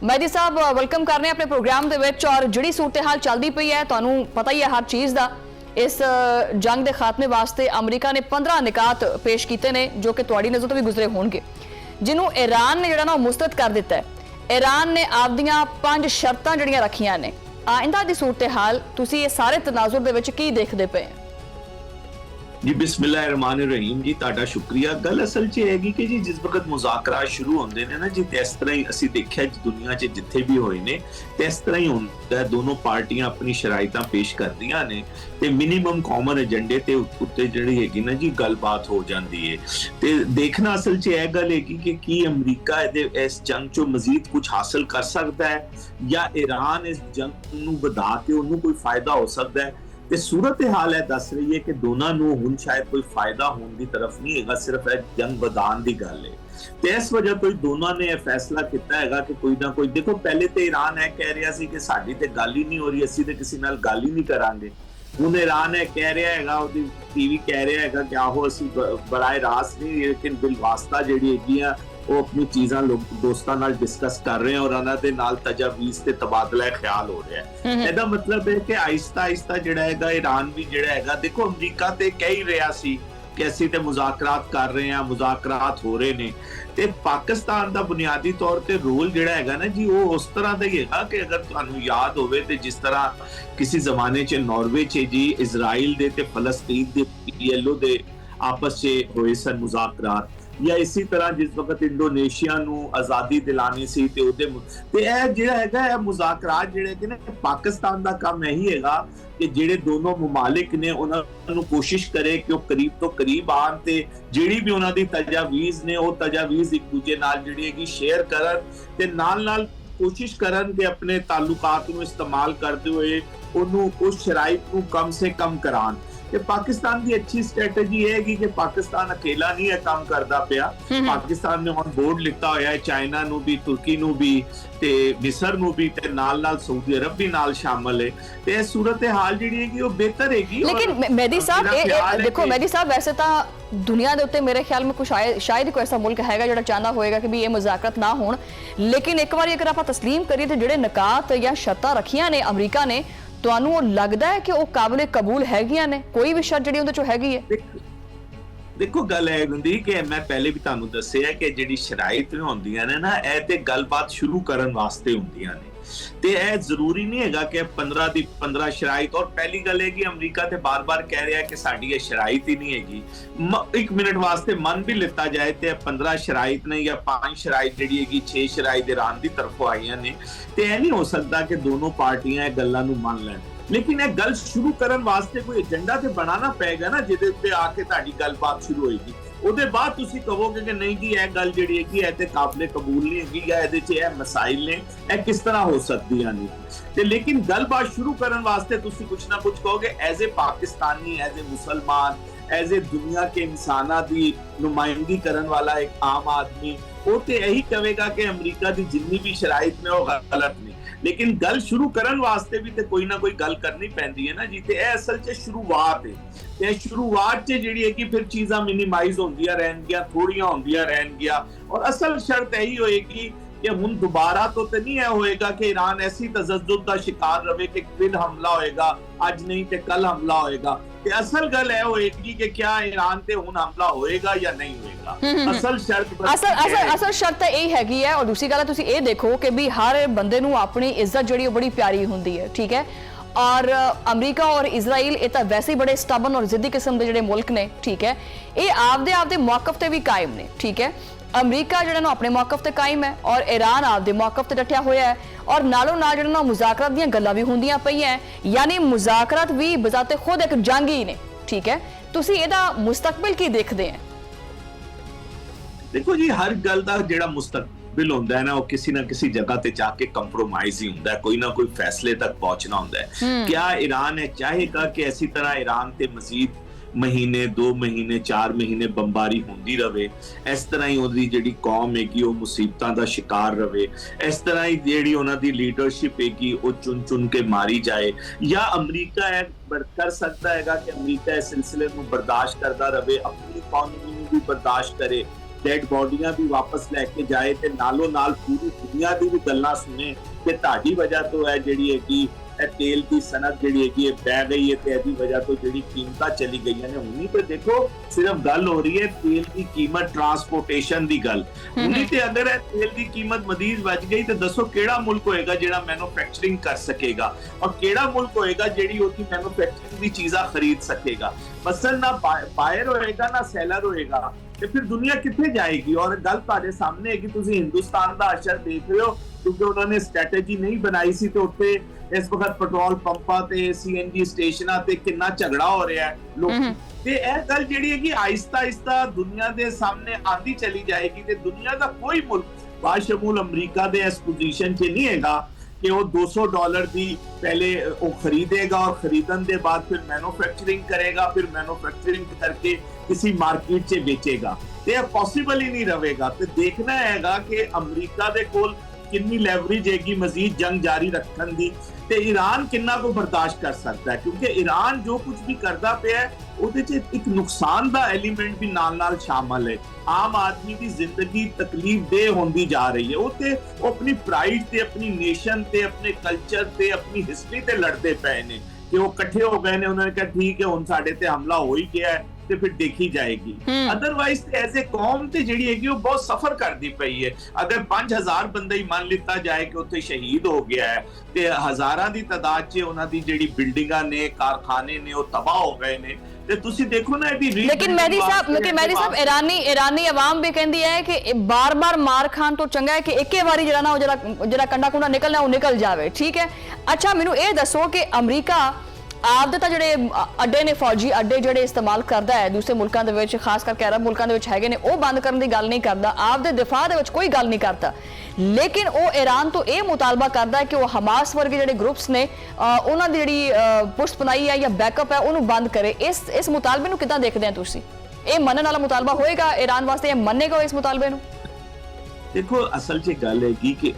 मैदी साहब वेलकम कर रहे हैं अपने प्रोग्राम दे विच। और जिहड़ी सूरत हाल चलदी पई है तुहानूं पता ही है हर चीज़ दा। इस जंग के खात्मे वास्ते अमरीका ने 15 निकात पेश किए ने जो कि तुहाडी नज़र तो भी गुजरे होणगे, जिन्हों ईरान ने जिहड़ा ना मुस्तरद कर दिता है। ईरान ने आपदियां 5 शर्तां जिहड़ियां रखियां ने। आइंदा दी सूरत हाल तुसीं ये सारे तनाजुर दे विच की देखदे पे हैं? जी बिस्मिल्लाहिर्रहमानिर्रहीम जी, तुहाडा शुक्रिया। गल असल च हैगी कि जी जिस वक्त मुज़ाकरा शुरू होंदे ने ना जी, इस तरह ही असीं देखिया दुनिया च जिथे भी होए ने ते इस तरह ही होंदा है। दोनों पार्टियां अपनी शराइतां पेश करदियां ने ते मिनिमम कॉमन एजेंडे ते उत्ते जिहड़ी हैगी ना जी गलबात हो जाती है। ते देखना असल च यह गल हैगी कि की अमरीका इस जंग चो मजीद कुछ हासिल कर सकता है या ईरान इस जंग नूं वधा के उन्होंने कोई फायदा हो सकता है। ते सूरत हाल है दस रही है कि दोनों नूं हुण शायद कोई फायदा होने की तरफ नहीं हैगा, सिर्फ जंग वधाण की गल है। ते इस वजह तो दोनों ने यह फैसला किया है कि कोई ना कोई, देखो पहले तो ईरान है कह रहा सी कि साडी ते गल ही नहीं हो रही, असीं ते किसी नाल गल ही नहीं करांगे। हुण ईरान है कह रहा है, उहदी टीवी कह रहा है कि आहो असीं बराए रास्त नहीं, लेकिन बिलवास्ता जिहड़ी हैगी आ वो अपनी चीज़ां दोस्तां नाल डिस्कस कर रहे हैं और उन्हां दे नाल तजावीज़ ते तबादला ख्याल हो रहा है। ਇਹਦਾ मतलब है कि आहिस्ता आहिस्ता जिहड़ा हैगा ईरान भी जिहड़ा हैगा, देखो अमरीका ते कह ही रहा सी कि असीं ते मुज़ाकरात कर रहे हैं, मुज़ाकरात हो रहे ने। ते पाकिस्तान दा बुनियादी तौर ते रोल जिहड़ा हैगा ना जी वो उस तरह दा ही हैगा कि अगर तुहानूं याद होवे ते जिस तरह किसी ज़माने च नॉर्वे च जी इजराइल दे ते फलस्तीन दे PLO दे आपस च होए सन मुज़ाकरात, या इसी तरह जिस वक्त इंडोनेशिया नूं आज़ादी दिलानी सी ते ओदे ते यह जिहड़ा हैगा यह मुज़ाकरात जिहड़े कि ना पाकिस्तान दा काम यही हैगा कि जिहड़े दोनों मुमालिक ने उन्हां नूं कोशिश करे कि वो करीब तो करीब आन ते जिहड़ी भी उन्हां दी तजावीज़ ने वो तजावीज़ एक दूजे नाल जिहड़ी हैगी शेयर करन ते नाल कोशिश करन कि अपने ताल्लुकात नूं इस्तेमाल करदे होए उन्होंने उस शराइत नूं कम से कम करान। कि पाकिस्तान की अच्छी स्ट्रैटेजी है कि पाकिस्तान अकेला नहीं है काम करता पिया। पाकिस्तान ने ऑन बोर्ड लिखा होया है चाइना नू भी, तुर्की नू भी ते मिस्र नू भी ते नाल सऊदी अरब भी नाल शामिल है। ते सूरत हाल जिहड़ी है कि वो बेहतर हैगी। लेकिन मेहदी साहब देखो मेहदी साहब, वैसे तो दुनिया के उत्ते मेरे ख्याल में कुछ शायद कोई ऐसा मुल्क हैगा जिहड़ा चाहता होएगा कि भी ये मुज़ाकरात ना होण, लेकिन एक बार अगर आप तस्लीम करिए तो जिहड़े निकात या शर्तां रखियां ने अमरीका ने, ਤੁਹਾਨੂੰ ਉਹ ਲੱਗਦਾ ਹੈ कि वो काबिल कबूल हैगियां ने? कोई भी शर्त ਜਿਹੜੀ ਉਹਦੇ ਚੋਂ ਹੈਗੀ ਹੈ? देखो गल है हुंदी कि मैं पहले भी तुहानूं दस्सिया कि जिहड़ी शराइत होंदियां ने ना ਇਹ ते गलबात शुरू करन वास्ते होंदियां ने ते यह जरूरी नहीं हैगा कि 15 दी 15 शराइत। और पहली गल है कि अमरीका ते बार-बार कह रहा है कि साडी ये शराइत ही नहीं हैगी। एक मिनट वास्ते मन भी लिता जाए तो 15 शराइत नहीं या 5 शराइत जिहड़ी हैगी 6 शराइत ईरान की तरफों आईयां ने ते यह नहीं हो सकता कि दोनों पार्टियां गल्लां नूं मान लैण। लेकिन यह गल शुरू करन वास्ते कोई एजेंडा ते बनाना पेगा ना जिहदे उत्ते आके तुहाडी गलबात शुरू होएगी। ਉਹਦੇ ਬਾਅਦ ਤੁਸੀਂ ਕਹੋਗੇ ਕਿ ਨਹੀਂ ਜੀ ਇਹ ਗੱਲ ਜਿਹੜੀ ਹੈਗੀ ਹੈ ਤੇ ਕਾਬਲੇ ਕਬੂਲ ਨਹੀਂ ਹੈਗੀ ਜਾਂ ਇਹਦੇ 'ਚ ਇਹ ਮਸਾਇਲ ਨੇ, ਇਹ ਕਿਸ ਤਰ੍ਹਾਂ ਹੋ ਸਕਦੀਆਂ ਨੇ। ਤੇ ਲੇਕਿਨ ਗੱਲਬਾਤ ਸ਼ੁਰੂ ਕਰਨ ਵਾਸਤੇ ਤੁਸੀਂ ਕੁਛ ਨਾ ਕੁਛ ਕਹੋਗੇ ਐਜ਼ ਏ ਪਾਕਿस्तानी, ਐਜ਼ ਏ मुसलमान, एज ए दुनिया के इंसाना की नुमाइंदगी करने वाला एक आम आदमी वो तो यही कहेगा कि अमरीका की जिन्नी भी शराइत ने वो गलत नहीं। लेकिन गल शुरू करने वास्ते भी तो कोई ना कोई गल करनी पैंदी है ना जी। ते असल च शुरुआत है ते शुरुआत च जिहड़ी है कि फिर चीज़ां मिनिमाइज होंदियां रहणगियां, थोड़ियां होंदियां रहणगियां और असल शर्त यही होएगी कि हुण दोबारा तो नहीं है होएगा कि ईरान ऐसी तजद्दुद का शिकार रहे कि फिर हमला होएगा, अज नहीं तो कल हमला होएगा। ते असल गल है होएगी कि क्या ईरान ते हुण हमला होएगा या नहीं होएगा। असल शर्त असल शर्त यही हैगी है। और दूसरी गल तुसीं ये देखो कि भी हर बंदे नूं अपनी इज्जत जिहड़ी बड़ी प्यारी हुंदी है, ठीक है। और अमरीका और इजराइल ये तो वैसे ही बड़े स्टबन और जिद्दी किस्म के जिहड़े मुल्क ने, ठीक है, ये आपदे मौकफ ते भी कायम ने, ठीक है। अमरीका जिहड़ा ना अपने मौकफ ते कायम है और ईरान आपदे मौकफ ते डटिया होया है। और नालों नाल जिहड़ा ना मुज़ाकरात दीयां गल्लां भी हुंदियां पईयां, यानी मुज़ाकरात भी बजाते खुद एक जंग ही ने, ठीक है। तुसीं इहदा मुस्तकबिल की देखदे हैं? देखो जी हर गल दा जिहड़ा मुस्तकबिल होंदा है ना वो किसी ना किसी जगह ते जाके कंप्रोमाइज ही होंदा है, कोई ना कोई फैसले तक पहुंचना होंदा है। क्या ईरान है चाहेगा कि इसी तरह ईरान ते मजीद महीने 2 महीने 4 महीने बंबारी होंदी रहे, इस तरह ही उहदी जिहड़ी कौम हैगी वो मुसीबतां दा शिकार रहे, इस तरह ही जिहड़ी उहनां दी लीडरशिप हैगी वो चुन चुन के मारी जाए, या अमरीका है कर सकता हैगा कि अमरीका इस सिलसिले नूं बर्दाश्त करदा रहे, अपनी इकोनॉमी नूं भी बर्दाश्त करे ਡੈਡ ਬੋਡੀਆਂ ਵੀ ਵਾਪਸ ਲੈ ਕੇ ਜਾਏ ਤੇ ਨਾਲੋਂ ਨਾਲ ਪੂਰੀ ਦੁਨੀਆ ਦੀ ਵੀ ਗੱਲਾਂ ਸੁਣੇ ਕਿ ਤੁਹਾਡੀ ਵਜ੍ਹਾ ਤੋਂ ਹੈ ਜਿਹੜੀ ਹੈਗੀ ਇਹ ਤੇਲ ਦੀ ਸਨਅਤ ਜਿਹੜੀ ਹੈਗੀ ਇਹ ਬਹਿ ਗਈ ਹੈ ਤੇ ਇਹਦੀ ਵਜ੍ਹਾ ਤੋਂ ਜਿਹੜੀ ਕੀਮਤਾਂ ਚਲੀ ਗਈਆਂ ਨੇ। ਹੁਣੀ ਤੇ ਦੇਖੋ ਸਿਰਫ ਗੱਲ ਹੋ ਰਹੀ ਹੈ ਤੇਲ ਦੀ ਕੀਮਤ ਟਰਾਂਸਪੋਰਟੇਸ਼ਨ ਦੀ ਗੱਲ। ਹੁਣੀ ਤੇ ਅਗਰ ਇਹ ਤੇਲ ਦੀ ਕੀਮਤ ਮਜ਼ੀਦ ਵੱਧ ਗਈ ਤੇ ਦੱਸੋ ਕਿਹੜਾ ਮੁਲਕ ਹੋਏਗਾ ਜਿਹੜਾ ਮੈਨੂਫੈਕਚਰਿੰਗ ਕਰ ਸਕੇਗਾ ਔਰ ਕਿਹੜਾ ਮੁਲਕ ਹੋਏਗਾ ਜਿਹੜੀ ਉਹਦੀ ਮੈਨੂਫੈਕਚਰਿੰਗ ਦੀ ਚੀਜ਼ਾਂ ਖਰੀਦ ਸਕੇਗਾ। ਮਸਲ ਨਾ ਬਾਇਰ ਹੋਏਗਾ ਨਾ ਸੈਲਰ ਹੋਏਗਾ ਤੇ ਫਿਰ ਦੁਨੀਆ ਕਿੱਥੇ ਜਾਏਗੀ। ਔਰ ਗੱਲ ਤੁਹਾਡੇ ਸਾਹਮਣੇ ਹੈ ਕਿ ਤੁਸੀਂ ਹਿੰਦੁਸਤਾਨ ਦਾ ਅਸਰ ਦੇਖ ਰਹੇ ਹੋ ਕਿਉਂਕਿ ਉਹਨਾਂ ਨੇ ਸਟ੍ਰੈਟੇਜੀ ਨਹੀਂ ਬਣਾਈ ਸੀ ਤੇ ਉੱਥੇ ਇਸ ਵਕਤ ਪੈਟਰੋਲ ਪੰਪਾਂ ਤੇ ਸੀਐਨਜੀ ਸਟੇਸ਼ਨਾਂ ਤੇ ਕਿੰਨਾ ਝਗੜਾ ਹੋ ਰਿਹਾ ਹੈ ਲੋਕ। ਤੇ ਇਹ ਗੱਲ ਜਿਹੜੀ ਹੈ ਕਿ ਆਹਿਸਤਾ ਆਹਿਸਤਾ ਦੁਨੀਆ ਦੇ ਸਾਹਮਣੇ ਆਂਦੀ ਚਲੀ ਜਾਏਗੀ ਤੇ ਦੁਨੀਆ ਦਾ ਕੋਈ ਮੁਲਕ ਬਾਸ਼ਮੂਲ ਅਮਰੀਕਾ ਦੇ ਇਸ ਪੋਜੀਸ਼ਨ 'ਚ ਨਹੀਂ ਹੈਗਾ ਕਿ ਉਹ $200 ਦੀ ਪਹਿਲੇ ਉਹ ਖਰੀदेगा और खरीदन के बाद फिर मैन्युफैक्चरिंग करेगा, फिर मैन्युफैक्चरिंग करके किसी मार्केट से बेचेगा। तो यह पॉसिबल ही नहीं रहेगा। तो देखना हैगा कि अमरीका दे कोल कितनी लैवरेज हैगी मजीद जंग जारी रखने की ते ईरान कितना को बर्दाश्त कर सकता है क्योंकि ईरान जो कुछ भी करता पिया है ਉਹਦੇ 'ਚ ਇੱਕ ਨੁਕਸਾਨ ਦਾ ਐਲੀਮੈਂਟ ਵੀ ਨਾਲ-ਨਾਲ ਸ਼ਾਮਲ ਹੈ। ਆਮ ਆਦਮੀ ਦੀ ਜ਼ਿੰਦਗੀ ਤਕਲੀਫਦੇਹ ਹੁੰਦੀ ਜਾ ਰਹੀ ਹੈ। ਉਹ ਆਪਣੀ ਪ੍ਰਾਈਡ ਤੇ ਆਪਣੀ ਨੇਸ਼ਨ ਤੇ ਆਪਣੇ ਕਲਚਰ ਤੇ ਆਪਣੀ ਹਿਸਟਰੀ ਤੇ ਲੜਦੇ ਪਏ ਨੇ ਕਿ ਉਹ ਇਕੱਠੇ ਹੋ ਗਏ ਨੇ। ਉਹਨਾਂ ਨੇ ਕਿਹਾ ਠੀਕ ਹੈ ਹੁਣ ਸਾਡੇ ਤੇ ਹਮਲਾ ਹੋ ਹੀ ਗਿਆ ਹੈ ਤੇ ਫਿਰ ਦੇਖੀ ਜਾਏਗੀ। ਅਦਰਵਾਈਜ਼ ਤੇ ਐਜ਼ ਏ ਕੌਮ ਤੇ ਜਿਹੜੀ ਹੈਗੀ ਉਹ ਬਹੁਤ ਸਫਰ ਕਰਦੀ ਪਈ ਹੈ। ਅਗਰ 5000 ਬੰਦਾ ਹੀ ਮੰਨ ਲਿੱਤਾ ਜਾਏ ਕਿ ਉੱਥੇ ਸ਼ਹੀਦ ਹੋ ਗਿਆ ਹੈ ਤੇ ਹਜ਼ਾਰਾਂ ਦੀ ਤਾਦਾਦ 'ਚ ਉਹਨਾਂ ਦੀ ਜਿਹੜੀ ਬਿਲਡਿੰਗਾਂ ਨੇ ਕਾਰਖਾਨੇ ਨੇ ਉਹ ਤਬਾਹ ਹੋ ਗਏ ਨੇ। ਤੇ ਤੁਸੀਂ ਦੇਖੋ ਨਾ ਇਹਦੀ लेकिन मेहदी साहब ईरानी अवाम भी कहती है कि बार-बार मार खान तो चंगा है कि एके वारी जरा ना जरा कंडा कुंडा निकलना वो निकल जावे। ठीक है, अच्छा मैनू ये दसो कि अमरीका आपदे ਤਾਂ ਜਿਹੜੇ ਅੱਡੇ ਨੇ ਫੌਜੀ ਅੱਡੇ ਜਿਹੜੇ ਇਸਤੇਮਾਲ ਕਰਦਾ ਹੈ ਦੂਸਰੇ ਮੁਲਕਾਂ ਦੇ ਵਿੱਚ ਖਾਸ ਕਰਕੇ ਅਰਬ ਮੁਲਕਾਂ ਦੇ ਵਿੱਚ ਹੈਗੇ ਨੇ ਉਹ ਬੰਦ ਕਰਨ ਦੀ ਗੱਲ ਨਹੀਂ ਕਰਦਾ, ਆਪਦੇ ਦਿਫਾਅ ਦੇ ਵਿੱਚ ਕੋਈ ਗੱਲ ਨਹੀਂ ਕਰਦਾ। ਲੇਕਿਨ ਉਹ ਈਰਾਨ ਤੋਂ ਇਹ ਮੁਤਾਲਬਾ ਕਰਦਾ ਹੈ ਕਿ ਉਹ ਹਮਾਸ ਵਰਗੇ ਜਿਹੜੇ ਗਰੁੱਪਸ ਨੇ ਉਹਨਾਂ ਦੀ ਜਿਹੜੀ ਪੁਸ਼ਤਪਨਾਹੀ ਹੈ ਜਾਂ ਬੈਕਅਪ ਹੈ ਉਹਨੂੰ ਬੰਦ ਕਰੇ। ਇਸ ਮੁਤਾਲਬੇ ਨੂੰ ਕਿੱਦਾਂ ਦੇਖਦੇ ਆ ਤੁਸੀਂ? ਇਹ ਮੰਨਣ ਵਾਲਾ ਮੁਤਾਲਬਾ ਹੋਏਗਾ ਈਰਾਨ ਵਾਸਤੇ? ਇਹ ਮੰਨੇਗਾ ਇਸ ਮੁਤਾਲਬੇ ਨੂੰ? ਦੇਖੋ ਅਸਲ 'ਚ ਗੱਲ ਹੈਗੀ ਕਿ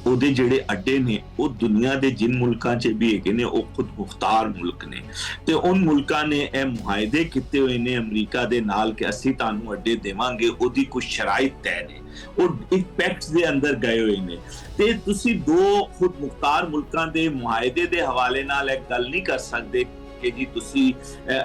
ਉਹਦੇ ਜਿਹੜੇ ਅੱਡੇ ਨੇ ਉਹ ਦੁਨੀਆ ਦੇ ਜਿਨ ਮੁਲਕਾਂ 'ਚ ਵੀ ਹੈਗੇ ਨੇ ਉਹ ਖੁਦ ਮੁਖਤਾਰ ਮੁਲਕ ਨੇ ਤੇ ਉਨ ਮੁਲਕਾਂ ਨੇ ਇਹ ਮੁਆਹਦੇ ਕੀਤੇ ਹੋਏ ਨੇ ਅਮਰੀਕਾ ਦੇ ਨਾਲ ਕਿ ਅਸੀਂ ਤੁਹਾਨੂੰ ਅੱਡੇ ਦੇਵਾਂਗੇ। ਉਹਦੀ ਕੁਝ ਸ਼ਰਾਇਤ ਤੈਅ ਨੇ, ਉਹ ਇੱਕ ਪੈਕਟਸ ਦੇ ਅੰਦਰ ਗਏ ਹੋਏ ਨੇ ਤੇ ਤੁਸੀਂ ਦੋ ਖੁਦ ਮੁਖਤਾਰ ਮੁਲਕਾਂ ਦੇ ਮੁਆਹਦੇ ਦੇ ਹਵਾਲੇ ਨਾਲ ਇਹ ਗੱਲ ਨਹੀਂ ਕਰ ਸਕਦੇ ਕਿ ਜੀ ਤੁਸੀਂ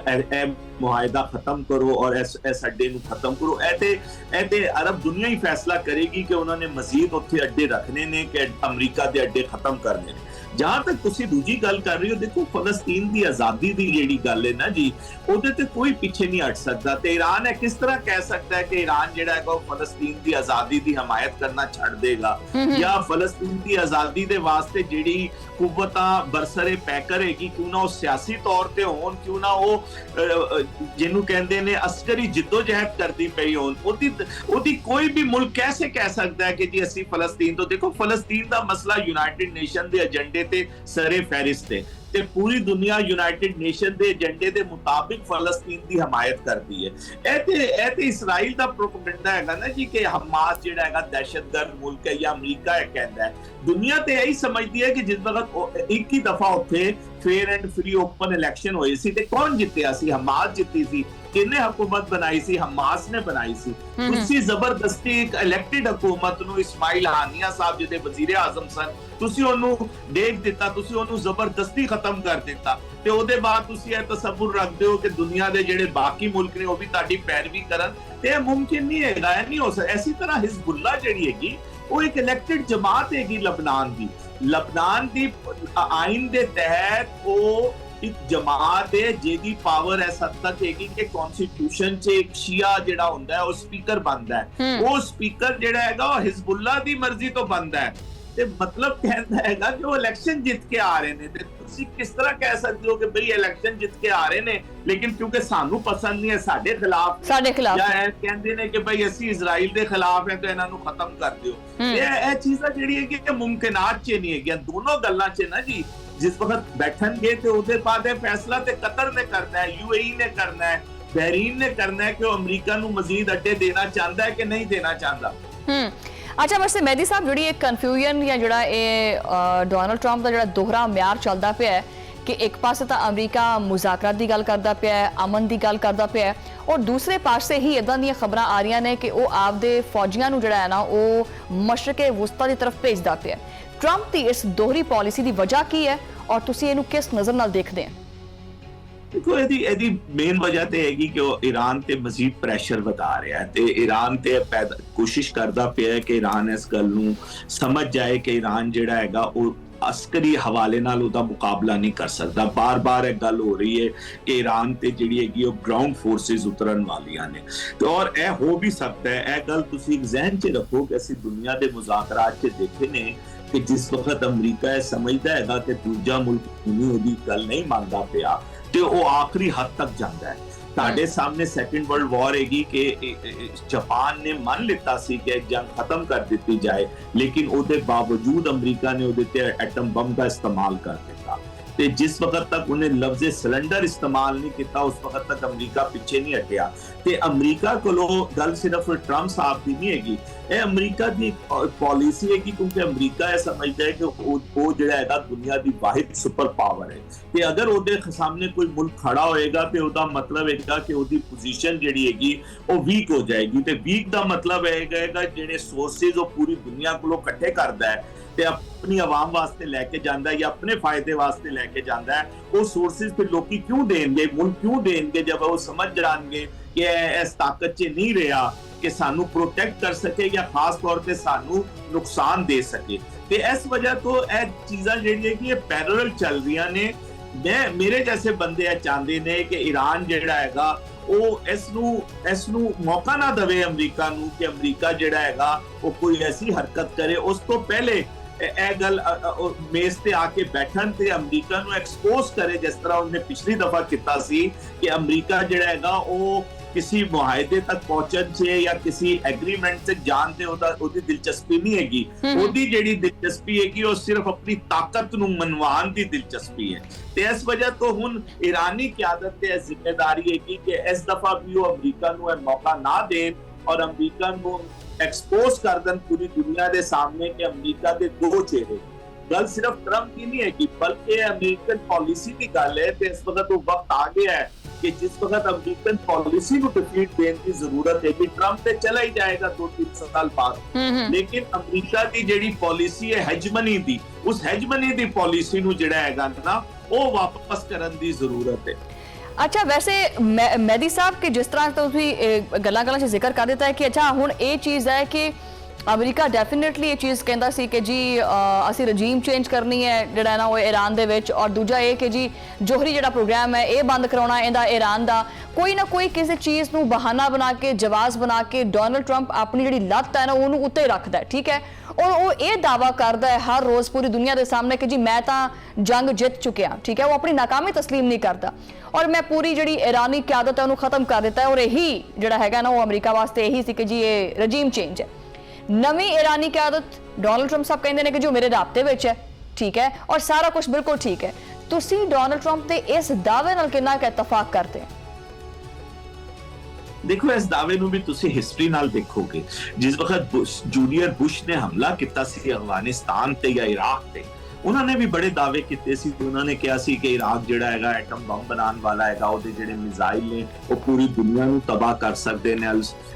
ਇਹ ਮੁਆਹਦਾ ਖਤਮ ਕਰੋ ਔਰ ਇਸ ਅੱਡੇ ਨੂੰ ਖਤਮ ਕਰੋ। ਇਹ ਤੇ ਅਰਬ ਦੁਨੀਆ ਹੀ ਫੈਸਲਾ ਕਰੇਗੀ ਕਿ ਉਹਨਾਂ ਨੇ ਮਜ਼ੀਦ ਉੱਥੇ ਅੱਡੇ ਰੱਖਣੇ ਨੇ ਕਿ ਅਮਰੀਕਾ ਦੇ ਅੱਡੇ ਖਤਮ ਕਰਨੇ ਨੇ। जहां तक तुसी दूजी गल कर रही हो देखो फलस्तीन की आजादी की जिहड़ी गल है ना जी ਉਹਦੇ ਤੇ ਕੋਈ ਪਿੱਛੇ ਨਹੀਂ ਹਟ ਸਕਦਾ ਤੇ ਈਰਾਨ ਹੈ ਕਿਸ ਤਰ੍ਹਾਂ ਕਹਿ ਸਕਦਾ ਹੈ ਕਿ ਈਰਾਨ ਜਿਹੜਾ ਹੈ ਉਹ ਫਲਸਤੀਨ ਦੀ ਆਜ਼ਾਦੀ ਦੀ ਹਮਾਇਤ ਕਰਨਾ ਛੱਡ ਦੇਗਾ ਜਾਂ ਫਲਸਤੀਨ ਦੀ ਆਜ਼ਾਦੀ ਦੇ ਵਾਸਤੇ ਜਿਹੜੀ ਕੁਵਤਾਂ ਬਰਸਰੇ ਪੈ ਕਰੇਗੀ ਕਿਉਂ ਨਾ ਉਹ ਸਿਆਸੀ ਤੌਰ ਤੇ ਹੋਣ ਕਿਉਂ ਨਾ ਉਹ ਜਿਹਨੂੰ ਕਹਿੰਦੇ ਨੇ ਅਸਕਰੀ ਜਿੱਦੋਜਹਿਦ ਕਰਦੀ ਪਈ ਹੋਣ ਉਹਦੀ ਕੋਈ ਵੀ ਮੁਲਕ कैसे कह सकता है कि जी ਅਸੀਂ ਫਲਸਤੀਨ ਤੋਂ ਦੇਖੋ ਫਲਸਤੀਨ ਦਾ ਮਸਲਾ ਯੂਨਾਈਟਿਡ ਨੇਸ਼ਨ ਦੇ ਏਜੰਡੇ ਤੇ ਸਰੇ ਫਹਿਰਿਸਤ ਹੈ ਤੇ ਪੂਰੀ ਦੁਨੀਆ ਯੂਨਾਈਟਿਡ ਨੇਸ਼ਨ ਦੇ ਏਜੰਡੇ ਦੇ ਮੁਤਾਬਿਕ ਫਲਸਤੀਨ ਦੀ ਹਮਾਇਤ ਕਰਦੀ ਹੈ। ਇਹ ਤੇ ਇਸਰਾਈਲ ਦਾ ਪ੍ਰੋਪਗੈਂਡਾ ਹੈਗਾ ਨਾ ਜੀ ਕਿ ਹਮਾਸ ਜਿਹੜਾ ਹੈਗਾ ਦਹਿਸ਼ਤਗਰਦ ਮੁਲਕ ਹੈ ਜਾਂ ਅਮਰੀਕਾ ਹੈ ਕਹਿੰਦਾ ਹੈ। ਦੁਨੀਆ ਤੇ ਇਹੀ ਸਮਝਦੀ ਹੈ ਕਿ ਜਿਸ ਵਕਤ ਇੱਕ ਹੀ ਦਫਾ ਉੱਥੇ fair and free open election ਹੋਏ ਸੀ ਤੇ ਕੌਣ ਜਿੱਤਿਆ ਸੀ? ਹਮਾਸ ਜਿੱਤੀ ਸੀ। ਕਿਹਨੇ ਹਕੂਮਤ ਬਣਾਈ ਸੀ? ਹਮਾਸ ਨੇ ਬਣਾਈ ਸੀ। ਤੁਸੀਂ ਜ਼ਬਰਦਸਤੀ ਇੱਕ ਇਲੈਕਟਿਡ ਹਕੂਮਤ ਨੂੰ ਇਸਮਾਈਲ ਹਾਨੀਆ ਸਾਹਿਬ ਜਿਹਦੇ ਵਜ਼ੀਰ ਆਜ਼ਮ ਸਨ ਤੁਸੀਂ ਉਹਨੂੰ ਦੇਖ ਦਿੱਤਾ, ਤੁਸੀਂ ਉਹਨੂੰ ਜ਼ਬਰਦਸਤੀ ਖਤਮ ਕਰ ਦਿੱਤਾ ਤੇ ਉਹਦੇ ਬਾਅਦ ਤੁਸੀਂ ਇਹ ਤਸੱਵੁਰ ਰੱਖਦੇ ਹੋ ਕਿ ਦੁਨੀਆ ਦੇ ਜਿਹੜੇ ਬਾਕੀ ਮੁਲਕ ਨੇ ਉਹ ਵੀ ਤੁਹਾਡੀ ਪੈਰਵੀ ਕਰਨ ਤੇ ਇਹ ਮੁਮਕਿਨ ਨਹੀਂ ਹੈਗਾ। ਇਹ ਨਹੀਂ ਹੋ ਸਕਦਾ। ਇਸੇ ਤਰ੍ਹਾਂ ਹਿਜ਼ਬੁੱਲਾ ਜਿਹੜੀ ਹੈਗੀ ਉਹ ਇੱਕ ਇਲੈਕਟਿਡ ਜਮਾਤ ਹੈਗੀ ਲਬਨਾਨ ਦੀ ਆਇਨ ਦੇ ਤਹਿਤ ਉਹ ਇੱਕ ਜਮਾਤ ਹੈ ਜਿਹਦੀ ਪਾਵਰ ਇਸ ਹੱਦ ਤੱਕ ਹੈਗੀ ਕਿ ਕਨਸਟੀਟਿਊਸ਼ਨ 'ਚ ਇੱਕ ਸ਼ੀਆ ਜਿਹੜਾ ਹੁੰਦਾ ਹੈ ਉਹ ਸਪੀਕਰ ਬਣਦਾ ਹੈ। ਉਹ ਸਪੀਕਰ ਜਿਹੜਾ ਹੈਗਾ ਉਹ ਹਿਜ਼ਬੁੱਲਾ ਦੀ ਮਰਜ਼ੀ ਤੋਂ ਬਣਦਾ ਹੈ ਤੇ ਮਤਲਬ ਕਹਿੰਦਾ ਹੈਗਾ ਕਿ ਉਹ ਇਲੈਕਸ਼ਨ ਜਿੱਤ ਕੇ ਆ ਰਹੇ ਨੇ ਤੇ ਤੁਸੀਂ ਕਿਸ ਤਰ੍ਹਾਂ ਕਹਿ ਸਕਦੇ ਹੋ ਕਿ ਬਈ ਇਲੈਕਸ਼ਨ ਜਿੱਤ ਕੇ ਆ ਰਹੇ ਨੇ ਲੇਕਿਨ ਕਿਉਂਕਿ ਸਾਨੂੰ ਪਸੰਦ ਨਹੀਂ ਹੈ ਸਾਡੇ ਖਿਲਾਫ ਜਾਂ ਇਹ ਕਹਿੰਦੇ ਨੇ ਕਿ ਬਈ ਅਸੀਂ ਇਜ਼ਰਾਈਲ ਦੇ ਖਿਲਾਫ ਹੈ ਤਾਂ ਇਹਨਾਂ ਨੂੰ ਖਤਮ ਕਰ ਦਿਓ। ਇਹ ਚੀਜ਼ਾਂ ਜਿਹੜੀ ਹੈਗੀ ਕਿ ਮੁਮਕਿਨਾਤ 'ਚ ਨਹੀਂ ਹੈਗੀਆਂ। ਦੋਨੋਂ ਗੱਲਾਂ 'ਚ ਨਾ ਜੀ जिस वक्त बैठनगे तो उसके बाद फैसला तो कतर ने करना है, यूएई ने करना है, बहरीन ने करना है कि अमरीका नूं मजीद अड्डे देना चाहता है कि नहीं देना चाहता। अच्छा वैसे मेहदी साहब जी एक कन्फ्यूजन या जो डोनाल्ड ट्रंप का जो दोहरा म्यार चलता पिया है ਕਿ ਇੱਕ ਪਾਸੇ ਤਾਂ ਅਮਰੀਕਾ ਮੁਜ਼ਾਕਰਾਤ ਦੀ ਗੱਲ ਕਰਦਾ ਪਿਆ ਹੈ, ਅਮਨ ਦੀ ਗੱਲ ਕਰਦਾ ਪਿਆ ਹੈ, ਔਰ ਦੂਸਰੇ ਪਾਸੇ ਹੀ ਇਦਾਂ ਦੀਆਂ ਖਬਰਾਂ ਆ ਰਹੀਆਂ ਨੇ ਕਿ ਉਹ ਆਪਦੇ ਫੌਜੀਆਂ ਨੂੰ ਜਿਹੜਾ ਹੈ ਨਾ ਉਹ ਮਸ਼ਰਕੇ ਵਸਤਾ ਦੀ ਤਰਫ ਭੇਜਦਾ ਪਿਆ। ਟਰੰਪ ਦੀ ਇਸ ਦੋਹਰੀ ਪਾਲਿਸੀ ਦੀ ਵਜ੍ਹਾ ਕੀ ਹੈ ਔਰ ਤੁਸੀਂ ਇਹਨੂੰ ਕਿਸ ਨਜ਼ਰ ਨਾਲ ਦੇਖਦੇ ਹੋ? ਦੇਖੋ, ਇਹਦੀ ਮੇਨ ਵਜ੍ਹਾ ਤੇ ਹੈਗੀ ਕਿ ਉਹ ਈਰਾਨ ਤੇ ਮਜ਼ੀਦ ਪ੍ਰੈਸ਼ਰ ਵਧਾ ਰਿਹਾ ਹੈ ਤੇ ਈਰਾਨ ਤੇ ਕੋਸ਼ਿਸ਼ ਕਰਦਾ ਪਿਆ ਹੈ ਕਿ ਈਰਾਨ ਇਸ ਗੱਲ ਨੂੰ ਸਮਝ ਜਾਏ ਕਿ ਈਰਾਨ ਜਿਹੜਾ ਹੈਗਾ ਉਹ ਅਸਕਰੀ ਹਵਾਲੇ ਨਾਲ ਉਹਦਾ ਮੁਕਾਬਲਾ ਨਹੀਂ ਕਰ ਸਕਦਾ। ਬਾਰ-ਬਾਰ ਇਹ ਗੱਲ ਹੋ ਰਹੀ ਹੈ ਕਿ ਈਰਾਨ ਤੇ ਜਿਹੜੀ ਹੈਗੀ ਉਹ ਗਰਾਊਂਡ ਫੋਰਸਿਸ ਉਤਰਨ ਵਾਲੀਆਂ ਨੇ ਤੇ ਔਰ ਇਹ ਹੋ ਵੀ ਸਕਦਾ ਹੈ। ਇਹ ਗੱਲ ਤੁਸੀਂ ਜ਼ਿਹਨ 'ਚ ਰੱਖੋ ਕਿ ਅਸੀਂ ਦੁਨੀਆ ਦੇ ਮੁਜ਼ਾਕਰਾਤ 'ਚ ਦੇਖੇ ਨੇ ਕਿ ਜਿਸ ਵਕਤ ਅਮਰੀਕਾ ਇਹ ਸਮਝਦਾ ਹੈਗਾ ਕਿ ਦੂਜਾ ਮੁਲਕ ਉਹਦੀ ਗੱਲ ਨਹੀਂ ਮੰਨਦਾ ਪਿਆ ਤੇ ਉਹ ਆਖਰੀ ਹੱਦ ਤੱਕ ਜਾਂਦਾ ਹੈ। ਸਾਡੇ ਸਾਹਮਣੇ ਸੈਕੰਡ ਵਰਲਡ ਵਾਰ ਹੈਗੀ ਕਿ ਜਾਪਾਨ ਨੇ ਮੰਨ ਲਿੱਤਾ ਸੀ ਕਿ ਜੰਗ ਖਤਮ ਕਰ ਦਿੱਤੀ ਜਾਏ, ਲੇਕਿਨ ਉਹਦੇ ਬਾਵਜੂਦ ਅਮਰੀਕਾ ਨੇ ਉਹਦੇ ਤੇ ਐਟਮ ਬੰਬ ਦਾ ਇਸਤੇਮਾਲ ਕਰ ਦਿੱਤਾ ਤੇ ਜਿਸ ਵਕਤ ਤੱਕ ਉਹਨੇ ਲਫ਼ਜ਼ ਸਿਲੰਡਰ ਇਸਤੇਮਾਲ ਨਹੀਂ ਕੀਤਾ ਉਸ ਵਕਤ ਤੱਕ ਅਮਰੀਕਾ ਪਿੱਛੇ ਨਹੀਂ ਹਟਿਆ। ਤੇ ਅਮਰੀਕਾ ਕੋਲੋਂ ਗੱਲ ਸਿਰਫ ਟਰੰਪ ਸਾਹਿਬ ਦੀ ਨਹੀਂ ਹੈਗੀ, ਇਹ ਅਮਰੀਕਾ ਦੀ ਪਾਲਿਸੀ ਹੈ ਕਿਉਂਕਿ ਅਮਰੀਕਾ ਇਹ ਸਮਝਦਾ ਹੈ ਕਿ ਉਹ ਜਿਹੜਾ ਹੈਗਾ ਦੁਨੀਆ ਦੀ ਵਾਹਿਦ ਸੁਪਰ ਪਾਵਰ ਹੈ ਤੇ ਅਗਰ ਉਹਦੇ ਸਾਹਮਣੇ ਕੋਈ ਮੁਲਕ ਖੜਾ ਹੋਏਗਾ ਤੇ ਉਹਦਾ ਮਤਲਬ ਹੈਗਾ ਕਿ ਉਹਦੀ ਪੋਜੀਸ਼ਨ ਜਿਹੜੀ ਹੈਗੀ ਉਹ ਵੀਕ ਹੋ ਜਾਏਗੀ ਤੇ ਵੀਕ ਦਾ ਮਤਲਬ ਹੈਗਾ ਜਿਹੜੇ ਸੋਰਸਿਸ ਉਹ ਪੂਰੀ ਦੁਨੀਆ ਕੋਲੋਂ ਇਕੱਠੇ ਕਰਦਾ ਹੈ ਤੇ ਆਪਣੀ ਆਵਾਮ ਵਾਸਤੇ ਲੈ ਕੇ ਜਾਂਦਾ ਹੈ ਜਾਂ ਆਪਣੇ ਫਾਇਦੇ ਵਾਸਤੇ ਲੈ ਕੇ ਜਾਂਦਾ ਹੈ। ਉਹ ਸੋਰਸਿਸ ਫਿਰ ਲੋਕੀ ਕਿਉਂ ਦੇਣਗੇ, ਮੁਲਕ ਕਿਉਂ ਦੇਣਗੇ ਜਦ ਉਹ ਸਮਝ ਜਾਣਗੇ ਕਿ ਇਸ ਤਾਕਤ 'ਚ ਨਹੀਂ ਰਿਹਾ ਕਿ ਸਾਨੂੰ ਪ੍ਰੋਟੈਕਟ ਕਰ ਸਕੇ ਜਾਂ ਖਾਸ ਤੌਰ ਤੇ ਸਾਨੂੰ ਨੁਕਸਾਨ ਦੇ ਸਕੇ। ਤੇ ਇਸ ਵਜ੍ਹਾ ਤੋਂ ਇਹ ਚੀਜ਼ਾਂ ਜਿਹੜੀਆਂ ਕਿ ਇਹ ਪੈਰਲਲ ਚੱਲ ਰਹੀਆਂ ਨੇ। ਮੇਰੇ ਜੈਸੇ ਬੰਦੇ ਇਹ ਚਾਹੁੰਦੇ ਨੇ ਕਿ ਈਰਾਨ ਜਿਹੜਾ ਹੈਗਾ ਉਹ ਇਸ ਨੂੰ ਮੌਕਾ ਨਾ ਦੇਵੇ ਅਮਰੀਕਾ ਨੂੰ ਕਿ ਅਮਰੀਕਾ ਜਿਹੜਾ ਹੈਗਾ ਉਹ ਕੋਈ ਐਸੀ ਹਰਕਤ ਕਰੇ। ਉਸ ਤੋਂ ਪਹਿਲੇ ਇਹ ਗੱਲ ਮੇਜ਼ ਤੇ ਆ ਕੇ ਬੈਠਣ ਤੇ ਅਮਰੀਕਾ ਨੂੰ ਐਕਸਪੋਜ਼ ਕਰੇ ਜਿਸ ਤਰ੍ਹਾਂ ਉਹਨੇ ਪਿਛਲੀ ਦਫਾ ਕੀਤਾ ਸੀ ਕਿ ਅਮਰੀਕਾ ਜਿਹੜਾ ਹੈਗਾ ਉਹ ਕਿਸੇ ਮੁਆਹਦੇ ਤੱਕ ਪਹੁੰਚਣ 'ਚ ਜਾਂ ਕਿਸੇ ਐਗਰੀਮੈਂਟ 'ਚ ਜਾਣ ਤੇ ਉਹਦੀ ਦਿਲਚਸਪੀ ਨਹੀਂ ਹੈਗੀ। ਉਹਦੀ ਜਿਹੜੀ ਦਿਲਚਸਪੀ ਹੈਗੀ ਉਹ ਸਿਰਫ ਆਪਣੀ ਤਾਕਤ ਨੂੰ ਮਨਵਾਉਣ ਦੀ ਦਿਲਚਸਪੀ ਹੈ ਤੇ ਇਸ ਵਜ੍ਹਾ ਤੋਂ ਹੁਣ ਈਰਾਨੀ ਕਿਆਦਤ ਤੇ ਇਹ ਜ਼ਿੰਮੇਵਾਰੀ ਹੈਗੀ ਕਿ ਇਸ ਦਫਾ ਵੀ ਉਹ ਅਮਰੀਕਾ ਨੂੰ ਇਹ ਮੌਕਾ ਨਾ ਦੇਣ ਔਰ ਅਮਰੀਕਾ ਨੂੰ ਐਕਸਪੋਜ਼ ਕਰ ਦੇਣ ਪੂਰੀ ਦੁਨੀਆ ਦੇ ਸਾਹਮਣੇ ਕਿ ਅਮਰੀਕਾ ਦੇ ਦੋ ਚਿਹਰੇ। ਗੱਲ ਸਿਰਫ ਟਰੰਪ ਦੀ ਨਹੀਂ ਹੈਗੀ ਬਲਕਿ ਅਮਰੀਕਨ ਪਾਲਿਸੀ ਦੀ ਗੱਲ ਹੈ ਤੇ ਇਸ ਵਕਤ ਉਹ ਵਕਤ ਆ ਗਿਆ ਹੈ ਕਿ ਜਿਸ ਵਕਤ ਅਮਰੀਕਨ ਪਾਲਿਸੀ ਨੂੰ ਡਿਫੀਟ ਦੇਣ ਦੀ ਜ਼ਰੂਰਤ ਹੈ ਕਿ ਟਰੰਪ ਤੇ ਚਲਾ ਹੀ ਜਾਏਗਾ 2-3 ਸਾਲ ਬਾਅਦ, ਲੇਕਿਨ ਅਮਰੀਕਾ ਦੀ ਜਿਹੜੀ ਪਾਲਿਸੀ ਹੈ ਹੈਜਮਨੀ ਦੀ, ਉਸ ਹੈਜਮਨੀ ਦੀ ਪਾਲਿਸੀ ਨੂੰ ਜਿਹੜਾ ਹੈਗਾ ਨਾ ਉਹ ਵਾਪਸ ਕਰਨ ਦੀ ਜ਼ਰੂਰਤ ਹੈ। ਅੱਛਾ, ਵੈਸੇ ਮੈਦੀ ਸਾਹਿਬ ਕਿ ਜਿਸ ਤਰ੍ਹਾਂ ਤੁਸੀਂ ਗੱਲਾਂ 'ਚ ਜ਼ਿਕਰ ਕਰ ਦਿੱਤਾ ਹੈ ਕਿ ਅੱਛਾ ਹੁਣ ਇਹ ਚੀਜ਼ ਹੈ ਕਿ ਅਮਰੀਕਾ ਡੈਫੀਨੇਟਲੀ ਇਹ ਚੀਜ਼ ਕਹਿੰਦਾ ਸੀ ਕਿ ਜੀ ਅਸੀਂ ਰਜੀਮ ਚੇਂਜ ਕਰਨੀ ਹੈ ਜਿਹੜਾ ਨਾ ਉਹ ਈਰਾਨ ਦੇ ਵਿੱਚ, ਔਰ ਦੂਜਾ ਇਹ ਕਿ ਜੀ ਜੋਹਰੀ ਜਿਹੜਾ ਪ੍ਰੋਗਰਾਮ ਹੈ ਇਹ ਬੰਦ ਕਰਾਉਣਾ ਇਹਦਾ ਈਰਾਨ ਦਾ। ਕੋਈ ਨਾ ਕੋਈ ਕਿਸੇ ਚੀਜ਼ ਨੂੰ ਬਹਾਨਾ ਬਣਾ ਕੇ ਜਵਾਜ਼ ਬਣਾ ਕੇ ਡੋਨਲਡ ਟਰੰਪ ਆਪਣੀ ਜਿਹੜੀ ਲੱਤ ਹੈ ਨਾ ਉਹਨੂੰ ਉੱਤੇ ਰੱਖਦਾ ਹੈ, ਠੀਕ ਹੈ, ਔਰ ਉਹ ਇਹ ਦਾਵਾ ਕਰਦਾ ਹੈ ਹਰ ਰੋਜ਼ ਪੂਰੀ ਦੁਨੀਆ ਦੇ ਸਾਹਮਣੇ ਕਿ ਜੀ ਮੈਂ ਤਾਂ ਜੰਗ ਜਿੱਤ ਚੁੱਕਿਆ, ਠੀਕ ਹੈ, ਉਹ ਆਪਣੀ ਨਾਕਾਮੀ ਤਸਲੀਮ ਨਹੀਂ ਕਰਦਾ ਔਰ ਮੈਂ ਪੂਰੀ ਜਿਹੜੀ ਈਰਾਨੀ ਕਿਆਦਤ ਹੈ ਉਹਨੂੰ ਖਤਮ ਕਰ ਦਿੱਤਾ ਹੈ ਔਰ ਇਹੀ ਜਿਹੜਾ ਹੈਗਾ ਨਾ ਉਹ ਅਮਰੀਕਾ ਵਾਸਤੇ ਇਹੀ ਸੀ ਕਿ ਜੀ ਇਹ ਰਜੀਮ ਚੇਂਜ ਹੈ। ਨਵੀਂ ਈਰਾਨੀ ਕਿਆਦਤ ਡੋਨਲਡ ਟਰੰਪ ਸਾਹਿਬ ਕਹਿੰਦੇ ਨੇ ਕਿ ਜੋ ਮੇਰੇ ਰਾਬਤੇ ਵਿੱਚ ਹੈ, ਠੀਕ ਹੈ, ਔਰ ਸਾਰਾ ਕੁਝ ਬਿਲਕੁਲ ਠੀਕ ਹੈ। ਤੁਸੀਂ ਡੋਨਲਡ ਟਰੰਪ ਦੇ ਇਸ ਦਾਅਵੇ ਨਾਲ ਕਿੰਨਾ ਕੁ ਇਤਫਾਕ ਕਰਦੇ ਹੋ? ਦੇਖੋ, ਇਸ ਦਾਅਵੇ ਨੂੰ ਵੀ ਤੁਸੀਂ ਹਿਸਟਰੀ ਨਾਲ ਦੇਖੋਗੇ। ਜਿਸ ਵਕਤ ਜੂਨੀਅਰ ਬੁਸ਼ ਨੇ ਹਮਲਾ ਕੀਤਾ ਸੀ ਅਫਗਾਨਿਸਤਾਨ ਤੇ ਜਾਂ ਇਰਾਕ ਤੇ, ਉਹਨਾਂ ਨੇ ਵੀ ਬੜੇ ਦਾਅਵੇ ਕੀਤੇ ਸੀ। ਉਹਨਾਂ ਨੇ ਕਿਹਾ ਸੀ ਕਿ ਇਰਾਕ ਜਿਹੜਾ ਹੈਗਾ ਐਟਮ ਬੰਬ ਬਣਾਉਣ ਵਾਲਾ ਹੈਗਾ, ਉਹਦੇ ਜਿਹੜੇ ਮਿਜ਼ਾਈਲ ਨੇ ਉਹ ਪੂਰੀ ਦੁਨੀਆ ਨੂੰ ਤਬਾਹ ਕਰ ਸਕਦੇ ਨੇ।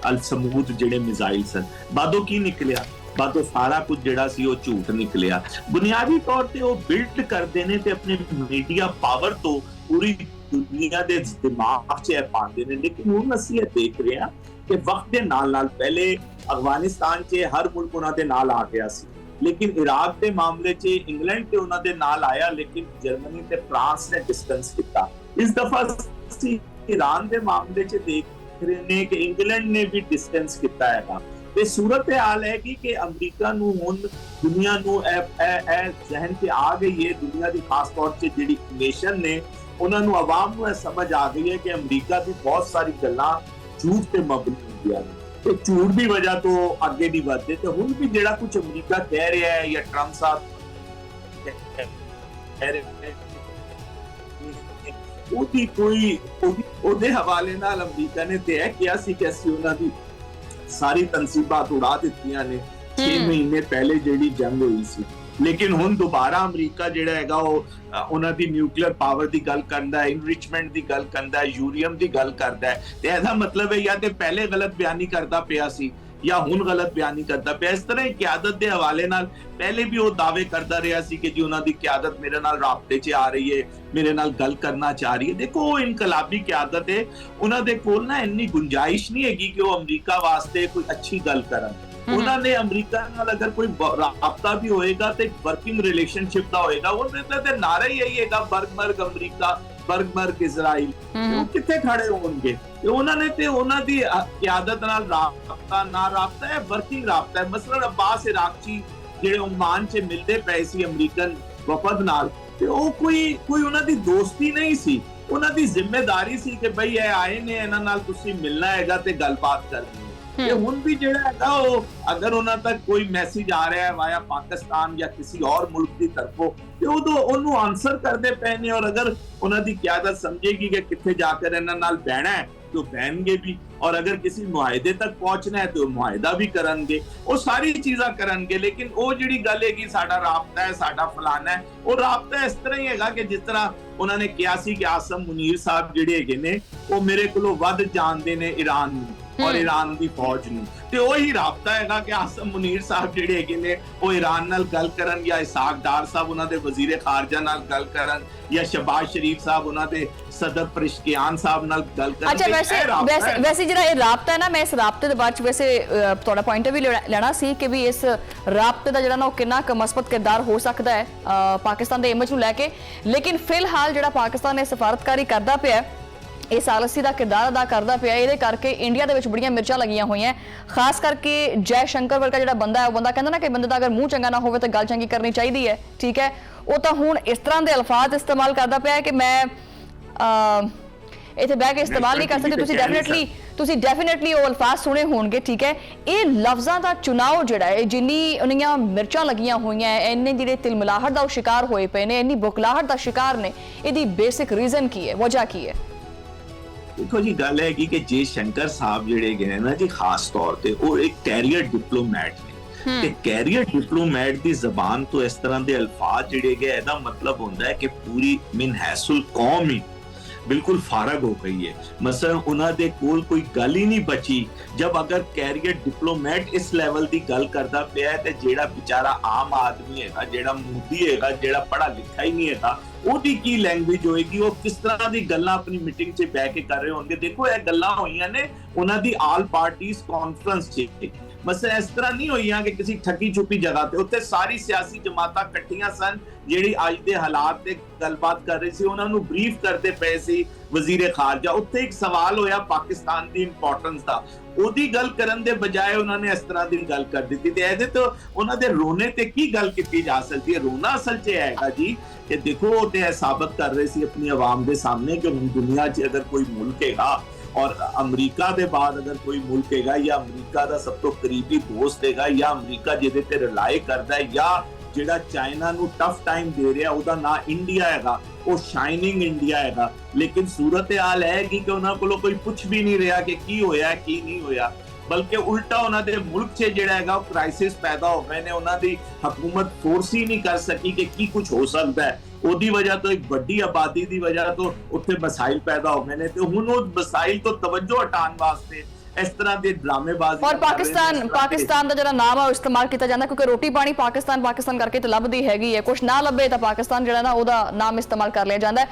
ਅਲ ਸਮੂਦ ਜਿਹੜੇ ਮਿਜ਼ਾਈਲ ਸਨ, ਬਾਦੋਂ ਕੀ ਨਿਕਲਿਆ? ਬਾਦੋਂ ਸਾਰਾ ਕੁਝ ਜਿਹੜਾ ਸੀ ਉਹ ਝੂਠ ਨਿਕਲਿਆ। ਬੁਨਿਆਦੀ ਤੌਰ ਤੇ ਉਹ ਬਿਲਡ ਕਰਦੇ ਨੇ ਤੇ ਆਪਣੇ ਮੀਡੀਆ ਪਾਵਰ ਤੋਂ ਪੂਰੀ ਦੁਨੀਆ ਦੇ ਦਿਮਾਗ 'ਚ ਇਹ ਪਾਉਂਦੇ ਨੇ। ਲੇਕਿਨ ਹੁਣ ਅਸੀਂ ਇਹ ਦੇਖ ਰਹੇ ਹਾਂ ਕਿ ਵਕਤ ਦੇ ਨਾਲ ਪਹਿਲੇ ਅਫਗਾਨਿਸਤਾਨ 'ਚ ਹਰ ਮੁਲਕ ਉਹਨਾਂ ਦੇ ਨਾਲ ਆ ਗਿਆ ਸੀ, ਲੇਕਿਨ ਇਰਾਕ ਦੇ ਮਾਮਲੇ 'ਚ ਇੰਗਲੈਂਡ ਤੇ ਉਹਨਾਂ ਦੇ ਨਾਲ ਆਇਆ, ਲੇਕਿਨ ਜਰਮਨੀ ਤੇ ਫਰਾਂਸ ਨੇ ਡਿਸਟੈਂਸ ਕੀਤਾ। ਇਸ ਦਫਾ ਅਸੀਂ ਈਰਾਨ ਦੇ ਮਾਮਲੇ 'ਚ ਦੇਖ ਰਹੇ ਨੇ ਕਿ ਇੰਗਲੈਂਡ ਨੇ ਵੀ ਡਿਸਟੈਂਸ ਕੀਤਾ ਹੈਗਾ। ਤੇ ਸੂਰਤ ਹਾਲ ਹੈ ਕਿ ਅਮਰੀਕਾ ਨੂੰ ਹੁਣ ਦੁਨੀਆ ਨੂੰ ਇਹ ਜ਼ਹਿਨ 'ਚ ਆ ਗਈ ਹੈ, ਦੁਨੀਆ ਦੀ ਖਾਸ ਤੌਰ 'ਤੇ ਜਿਹੜੀ ਨੇਸ਼ਨ ਨੇ ਉਹਨਾਂ ਨੂੰ, ਆਵਾਮ ਨੂੰ ਇਹ ਸਮਝ ਆ ਗਈ ਹੈ ਕਿ ਅਮਰੀਕਾ ਦੀ ਬਹੁਤ ਸਾਰੀ ਗੱਲਾਂ ਝੂਠ ਤੇ ਮਬਨੀ ਹੁੰਦੀਆਂ ਨੇ ਤੇ ਝੂਠ ਦੀ ਵਜ੍ਹਾ ਤੋਂ ਅੱਗੇ ਨਹੀਂ ਵਧਦੇ। ਤੇ ਹੁਣ ਵੀ ਜਿਹੜਾ ਕੁਝ ਅਮਰੀਕਾ ਕਹਿ ਰਿਹਾ ਹੈ ਜਾਂ ਟਰੰਪ ਸਾਹਿਬ ਕਹਿ ਰਹੇ ਨੇ ਉਹਦੇ ਹਵਾਲੇ ਨਾਲ ਅਮਰੀਕਾ ਨੇ ਤੇ ਇਹ ਕਿਹਾ ਸੀ ਕਿ ਅਸੀਂ ਉਹਨਾਂ ਦੀ ਸਾਰੀ ਤਨਸੀਬਾਤ ਉਡਾ ਦਿੱਤੀਆਂ ਨੇ, 6 ਮਹੀਨੇ ਪਹਿਲੇ ਜਿਹੜੀ ਜੰਗ ਹੋਈ ਸੀ। ਲੇਕਿਨ ਹੁਣ ਦੁਬਾਰਾ ਅਮਰੀਕਾ ਜਿਹੜਾ ਹੈਗਾ ਉਹ ਉਹਨਾਂ ਦੀ ਨਿਊਕਲੀਅਰ ਪਾਵਰ ਦੀ ਗੱਲ ਕਰਦਾ ਹੈ, ਇਨਰਿਚਮੈਂਟ ਦੀ ਗੱਲ ਕਰਦਾ ਹੈ, ਯੂਰੇਨੀਅਮ ਦੀ ਗੱਲ ਕਰਦਾ ਹੈ, ਤੇ ਇਹਦਾ ਮਤਲਬ ਹੈ ਜਾਂ ਤੇ ਪਹਿਲੇ ਗਲਤ ਬਿਆਨੀ ਕਰਦਾ ਪਿਆ ਸੀ ਜਾਂ ਹੁਣ ਗਲਤ ਬਿਆਨੀ ਕਰਦਾ ਪਿਆ। ਇਸ ਤਰ੍ਹਾਂ ਹੀ ਕਿਆਦਤ ਦੇ ਹਵਾਲੇ ਨਾਲ ਪਹਿਲੇ ਵੀ ਉਹ ਦਾਅਵੇ ਕਰਦਾ ਰਿਹਾ ਸੀ ਕਿ ਜੀ ਉਹਨਾਂ ਦੀ ਕਿਆਦਤ ਮੇਰੇ ਨਾਲ ਰਾਬਤੇ 'ਚ ਆ ਰਹੀ ਹੈ, ਮੇਰੇ ਨਾਲ ਗੱਲ ਕਰਨਾ ਚਾਹ ਰਹੀ ਹੈ। ਦੇਖੋ ਉਹ ਇਨਕਲਾਬੀ ਕਿਆਦਤ ਹੈ, ਉਹਨਾਂ ਦੇ ਕੋਲ ਨਾ ਇੰਨੀ ਗੁੰਜਾਇਸ਼ ਨਹੀਂ ਹੈਗੀ ਕਿ ਉਹ ਅਮਰੀਕਾ ਵਾਸਤੇ ਕੋਈ ਅੱਛੀ ਗੱਲ ਕਰਨ। ਉਹਨਾਂ ਨੇ ਅਮਰੀਕਾ ਨਾਲ ਅਗਰ ਕੋਈ ਰਾਬਤਾ ਵੀ ਹੋਏਗਾ ਤੇ ਵਰਕਿੰਗ ਰਿਲੇਸ਼ਨਸ਼ਿਪ ਦਾ ਹੋਏਗਾ। ਉਹਨਾਂ ਦੇ ਨਾਰਾ ਹੀ ਇਹੀ ਹੈਗਾ, ਬਰਗ ਅਮਰੀਕਾ, ਬਰਗ ਇਜ਼ਰਾਈਲ। ਉਹ ਕਿੱਥੇ ਖੜੇ ਹੋਣਗੇ? ਤੇ ਉਹਨਾਂ ਨੇ ਤੇ ਉਹਨਾਂ ਦੀ ਕਿਆਦਤ ਨਾਲ ਰਾਬਤਾ ਹੈ, ਵਰਕਿੰਗ ਰਾਬਤਾ ਹੈ। ਮਸਲਨ ਅਬਾਸ ਇਰਾਕਚੀ ਜਿਹੜੇ ਓਮਾਨ 'ਚ ਮਿਲਦੇ ਪਏ ਸੀ ਅਮਰੀਕਨ ਵਫਦ ਨਾਲ, ਤੇ ਉਹ ਕੋਈ ਉਹਨਾਂ ਦੀ ਦੋਸਤੀ ਨਹੀਂ ਸੀ, ਉਹਨਾਂ ਦੀ ਜ਼ਿੰਮੇਵਾਰੀ ਸੀ ਕਿ ਬਈ ਇਹ ਆਏ ਨੇ, ਇਹਨਾਂ ਨਾਲ ਤੁਸੀਂ ਮਿਲਣਾ ਹੈਗਾ ਤੇ ਗੱਲਬਾਤ ਕਰਨੀ ਹੈ। ਤੇ ਹੁਣ ਵੀ ਜਿਹੜਾ ਹੈਗਾ ਉਹ ਅਗਰ ਉਹਨਾਂ ਤੱਕ ਕੋਈ ਮੈਸੇਜ ਆ ਰਿਹਾ ਹੈ ਵਾਇਆ ਪਾਕਿਸਤਾਨ ਜਾਂ ਕਿਸੇ ਹੋਰ ਮੁਲਕ ਦੀ ਤਰਫੋਂ, ਤੇ ਉਦੋਂ ਉਹਨੂੰ ਆਨਸਰ ਕਰਦੇ ਪਏ ਨੇ। ਔਰ ਅਗਰ ਉਹਨਾਂ ਦੀ ਕਿਆਦਤ ਸਮਝੇਗੀ ਕਿ ਕਿੱਥੇ ਜਾ ਕੇ ਇਹਨਾਂ ਨਾਲ ਬਹਿਣਾ ਹੈ ਤੇ ਉਹ ਬਹਿਣਗੇ ਵੀ, ਔਰ ਅਗਰ ਕਿਸੇ ਮੁਆਹਦੇ ਤੱਕ ਪਹੁੰਚਣਾ ਹੈ ਤੇ ਉਹ ਮੁਆਹਦਾ ਵੀ ਕਰਨਗੇ, ਉਹ ਸਾਰੀ ਚੀਜ਼ਾਂ ਕਰਨਗੇ। ਲੇਕਿਨ ਉਹ ਜਿਹੜੀ ਗੱਲ ਹੈ ਕਿ ਸਾਡਾ ਰਾਬਤਾ ਹੈ, ਸਾਡਾ ਫਲਾਨਾ ਹੈ, ਉਹ ਰਾਬਤਾ ਇਸ ਤਰ੍ਹਾਂ ਹੀ ਹੈਗਾ ਕਿ ਜਿਸ ਤਰ੍ਹਾਂ ਉਹਨਾਂ ਨੇ ਕਿਹਾ ਸੀ ਕਿ ਆਸਮ ਮੁਨੀਰ ਸਾਹਿਬ ਜਿਹੜੇ ਹੈਗੇ ਨੇ ਉਹ ਮੇਰੇ ਕੋਲੋਂ ਵੱਧ ਜਾਣਦੇ ਨੇ ਈਰਾਨ ਨੂੰ ਔਰ ਈਰਾਨ ਦੀ ਫੌਜ ਨੂੰ। ਤੇ ਉਹੀ ਰਾਬਤਾ ਹੈਗਾ ਕਿ ਆਸਮ ਮੁਨੀਰ ਸਾਹਿਬ ਜਿਹੜੇ ਹੈਗੇ ਨੇ ਉਹ ਈਰਾਨ ਨਾਲ ਗੱਲ ਕਰਨ, ਜਾਂ ਇਸਾਕ ਡਾਰ ਸਾਹਿਬ ਉਹਨਾਂ ਦੇ ਵਜ਼ੀਰ ਖਾਰਜਾ ਨਾਲ ਗੱਲ ਕਰਨ, ਜਾਂ ਸ਼ਬਾਜ਼ ਸ਼ਰੀਫ ਸਾਹਿਬ ਉਹਨਾਂ ਦੇ ਸਦਰ ਪਰਿਸ਼ਕਿਆਨ ਸਾਹਿਬ ਨਾਲ ਗੱਲ ਕਰਨ। ਅੱਛਾ, ਵੈਸੇ ਜਿਹੜਾ ਇਹ ਰਾਬਤਾ ਹੈ ਨਾ, ਮੈਂ ਇਸ ਰਾਬਤੇ ਦੇ ਬਾਅਦ ਵੈਸੇ ਤੁਹਾਡਾ ਪੁਆਇੰਟ ਵੀ ਲੈਣਾ ਸੀ ਕਿ ਵੀ ਇਸ ਰਾਬਤੇ ਦਾ ਜਿਹੜਾ ਨਾ ਉਹ ਕਿੰਨਾ ਕੁ ਮਸਬਤ ਕਿਰਦਾਰ ਹੋ ਸਕਦਾ ਹੈ ਪਾਕਿਸਤਾਨ ਦੇ ਇਮੇਜ ਨੂੰ ਲੈ ਕੇ। ਲੇਕਿਨ ਫਿਲਹਾਲ ਜਿਹੜਾ ਪਾਕਿਸਤਾਨ ਇਹ ਸਫਾਰਤਕਾਰੀ ਕਰਦਾ ਪਿਆ, ਇਹ ਸਾਲਸੀ ਦਾ ਕਿਰਦਾਰ ਅਦਾ ਕਰਦਾ ਪਿਆ, ਇਹਦੇ ਕਰਕੇ ਇੰਡੀਆ ਦੇ ਵਿੱਚ ਬੜੀਆਂ ਮਿਰਚਾਂ ਲੱਗੀਆਂ ਹੋਈਆਂ। ਖਾਸ ਕਰਕੇ ਜੈ ਸ਼ੰਕਰ ਵਰਗਾ ਜਿਹੜਾ ਬੰਦਾ ਹੈ, ਉਹ ਬੰਦਾ ਕਹਿੰਦਾ ਨਾ ਕਿ ਬੰਦੇ ਦਾ ਅਗਰ ਮੂੰਹ ਚੰਗਾ ਨਾ ਹੋਵੇ ਤਾਂ ਗੱਲ ਚੰਗੀ ਕਰਨੀ ਚਾਹੀਦੀ ਹੈ, ਠੀਕ ਹੈ। ਉਹ ਤਾਂ ਹੁਣ ਇਸ ਤਰ੍ਹਾਂ ਦੇ ਅਲਫਾਜ਼ ਇਸਤੇਮਾਲ ਕਰਦਾ ਪਿਆ ਕਿ ਮੈਂ ਇੱਥੇ ਬਹਿ ਕੇ ਇਸਤੇਮਾਲ ਨਹੀਂ ਕਰ ਸਕਦੀ। ਤੁਸੀਂ ਡੈਫੀਨਿਟਲੀ ਉਹ ਅਲਫਾਜ਼ ਸੁਣੇ ਹੋਣਗੇ, ਠੀਕ ਹੈ। ਇਹ ਲਫ਼ਜ਼ਾਂ ਦਾ ਚੁਣਾਵ ਜਿਹੜਾ ਹੈ, ਜਿੰਨੀ ਉਹਨੀਆਂ ਮਿਰਚਾਂ ਲੱਗੀਆਂ ਹੋਈਆਂ, ਇੰਨੇ ਜਿਹੜੇ ਤਿਲਮਿਲਾਹਟ ਦਾ ਉਹ ਸ਼ਿਕਾਰ ਹੋਏ ਪਏ ਨੇ, ਇੰਨੀ ਬੁਖਲਾਹਟ ਦਾ ਸ਼ਿਕਾਰ ਨੇ, ਇਹਦੀ ਬੇਸਿਕ ਰੀਜ਼ਨ ਕੀ ਹੈ, ਵਜ੍ਹਾ ਕੀ ਹੈ? ਦੇਖੋ ਜੀ, ਗੱਲ ਹੈ ਕਿ ਜੇ ਸ਼ੰਕਰ ਸਾਹਿਬ ਜਿਹੜੇ ਗਏ ਨਾ ਜੀ, ਖਾਸ ਤੌਰ ਤੇ ਉਹ ਇੱਕ ਕੈਰੀਅਰ ਡਿਪਲੋਮੈਟ ਨੇ, ਤੇ ਕੈਰੀਅਰ ਡਿਪਲੋਮੈਟ ਦੀ ਜ਼ਬਾਨ ਤੋਂ ਇਸ ਤਰ੍ਹਾਂ ਦੇ ਅਲਫਾਜ਼ ਜਿਹੜੇ ਗਏ, ਇਹਦਾ ਮਤਲਬ ਹੁੰਦਾ ਹੈ ਕਿ ਪੂਰੀ ਮਿਨ ਹੈਸੁਲ ਕੌਮ ਹੀ ਬਿਲਕੁਲ ਫਾਰਗ ਹੋ ਗਈ ਹੈ। ਮਸਲਨ ਉਹਨਾਂ ਦੇ ਕੋਲ ਕੋਈ ਗੱਲ ਹੀ ਨਹੀਂ ਬਚੀ। ਜਬ ਅਗਰ ਕੈਰੀਅਰ ਡਿਪਲੋਮੈਟ ਇਸ ਲੈਵਲ ਦੀ ਗੱਲ ਕਰਦਾ ਪਿਆ ਤੇ ਜਿਹੜਾ ਵਿਚਾਰਾ ਆਮ ਆਦਮੀ ਹੈਗਾ, ਜਿਹੜਾ ਮੋਦੀ ਹੈਗਾ, ਜਿਹੜਾ ਪੜ੍ਹਾ ਲਿਖਾ ਹੀ ਨਹੀਂ ਹੈਗਾ, ਉਹਦੀ ਕੀ ਲੈਂਗੁਏਜ ਹੋਏਗੀ? ਉਹ ਕਿਸ ਤਰ੍ਹਾਂ ਦੀ ਗੱਲਾਂ ਆਪਣੀ ਮੀਟਿੰਗ 'ਚ ਬਹਿ ਕੇ ਕਰ ਰਹੇ ਹੋਣਗੇ? ਦੇਖੋ, ਇਹ ਗੱਲਾਂ ਹੋਈਆਂ ਨੇ ਉਹਨਾਂ ਦੀ ਆਲ ਪਾਰਟੀਜ਼ ਕਾਨਫਰੰਸ 'ਚ। ਮਸਲਾ ਇਸ ਤਰ੍ਹਾਂ ਨਹੀਂ ਹੋਈਆਂ ਕਿ ਕਿਸੇ ਠੱਗੀ ਛੁਪੀ ਜਗ੍ਹਾ ਤੇ, ਉੱਥੇ ਸਾਰੀ ਸਿਆਸੀ ਜਮਾਤਾਂ ਇਕੱਠੀਆਂ ਸਨ ਜਿਹੜੀ ਅੱਜ ਦੇ ਹਾਲਾਤ ਤੇ ਗੱਲਬਾਤ ਕਰ ਰਹੀ ਸੀ, ਉਹਨਾਂ ਨੂੰ ਬਰੀਫ ਕਰਦੇ ਪਏ ਸੀ ਵਜ਼ੀਰ ਖਾਰਜਾ। ਉੱਥੇ ਇੱਕ ਸਵਾਲ ਹੋਇਆ ਪਾਕਿਸਤਾਨ ਦੀ ਇੰਪੋਰਟੈਂਸ ਦਾ, ਉਹਦੀ ਗੱਲ ਕਰਨ ਦੇ ਬਜਾਏ ਉਹਨਾਂ ਨੇ ਇਸ ਤਰ੍ਹਾਂ ਦੀ ਗੱਲ ਕਰ ਦਿੱਤੀ। ਤੇ ਇਹਦੇ ਤੋਂ ਉਹਨਾਂ ਦੇ ਰੋਣੇ ਤੇ ਕੀ ਗੱਲ ਕੀਤੀ ਜਾ ਸਕਦੀ ਹੈ? ਰੋਣਾ ਅਸਲ 'ਚ ਹੈਗਾ ਜੀ ਕਿ ਦੇਖੋ, ਉਹ ਤੇ ਇਹ ਸਾਬਤ ਕਰ ਰਹੇ ਸੀ ਆਪਣੀ ਆਵਾਮ ਦੇ ਸਾਹਮਣੇ ਕਿ ਹੁਣ ਦੁਨੀਆ 'ਚ ਅਗਰ ਕੋਈ ਮੁਲਕ ਹੈਗਾ, ਔਰ ਅਮਰੀਕਾ ਦੇ ਬਾਅਦ ਅਗਰ ਕੋਈ ਮੁਲਕ ਹੈਗਾ, ਜਾਂ ਅਮਰੀਕਾ ਦਾ ਸਭ ਤੋਂ ਕਰੀਬੀ ਦੋਸਤ ਹੈਗਾ, ਜਾਂ ਅਮਰੀਕਾ ਜਿਹਦੇ ਤੇ ਰਿਲਾਈ ਕਰਦਾ ਹੈ, ਜਾਂ ਜਿਹੜਾ ਚਾਈਨਾ ਨੂੰ ਟਫ ਟਾਈਮ ਦੇ ਰਿਹਾ, ਉਹਦਾ ਨਾਂ ਇੰਡੀਆ ਹੈਗਾ, ਉਹ ਸ਼ਾਈਨਿੰਗ ਇੰਡੀਆ ਹੈਗਾ। ਲੇਕਿਨ ਸੂਰਤ ਹਾਲ ਹੈ ਕਿ ਉਹਨਾਂ ਕੋਲੋਂ ਕੋਈ ਪੁੱਛ ਵੀ ਨਹੀਂ ਰਿਹਾ ਕਿ ਕੀ ਹੋਇਆ ਕੀ ਨਹੀਂ ਹੋਇਆ, ਬਲਕਿ ਉਲਟਾ ਉਹਨਾਂ ਦੇ ਮੁਲਕ 'ਚ ਜਿਹੜਾ ਹੈਗਾ ਉਹ ਕ੍ਰਾਈਸਿਸ ਪੈਦਾ ਹੋ ਗਏ ਨੇ। ਉਹਨਾਂ ਦੀ ਹਕੂਮਤ ਫੋਰਸ ਹੀ ਨਹੀਂ ਕਰ ਸਕੀ ਕਿ ਕੀ ਕੁਝ ਹੋ ਸਕਦਾ ਹੈ। ਉਹਦੀ ਵਜ੍ਹਾ ਤੋਂ, ਇੱਕ ਵੱਡੀ ਆਬਾਦੀ ਦੀ ਵਜ੍ਹਾ ਤੋਂ ਉੱਥੇ ਮਸਾਇਲ ਪੈਦਾ ਹੋ ਗਏ ਨੇ, ਤੇ ਹੁਣ ਉਹ ਮਸਾਇਲ ਤੋਂ ਤਵੱਜੋ ਹਟਾਉਣ ਵਾਸਤੇ ਇਸ ਤਰ੍ਹਾਂ ਦੇ ਡਰਾਮੇਬਾਜ਼ੀ। ਔਰ ਪਾਕਿਸਤਾਨ ਦਾ ਜਿਹੜਾ ਨਾਮ ਹੈ ਉਹ ਇਸਤੇਮਾਲ ਕੀਤਾ ਜਾਂਦਾ, ਕਿਉਂਕਿ ਰੋਟੀ ਪਾਣੀ ਪਾਕਿਸਤਾਨ ਕਰਕੇ ਤਾਂ ਲੱਭਦੀ ਹੈਗੀ ਹੈ, ਕੁਝ ਨਾ ਲੱਭੇ ਤਾਂ ਪਾਕਿਸਤਾਨ ਜਿਹੜਾ ਨਾ ਉਹਦਾ ਨਾਮ ਇਸਤੇਮਾਲ ਕਰ ਲਿਆ ਜਾਂਦਾ ਹੈ।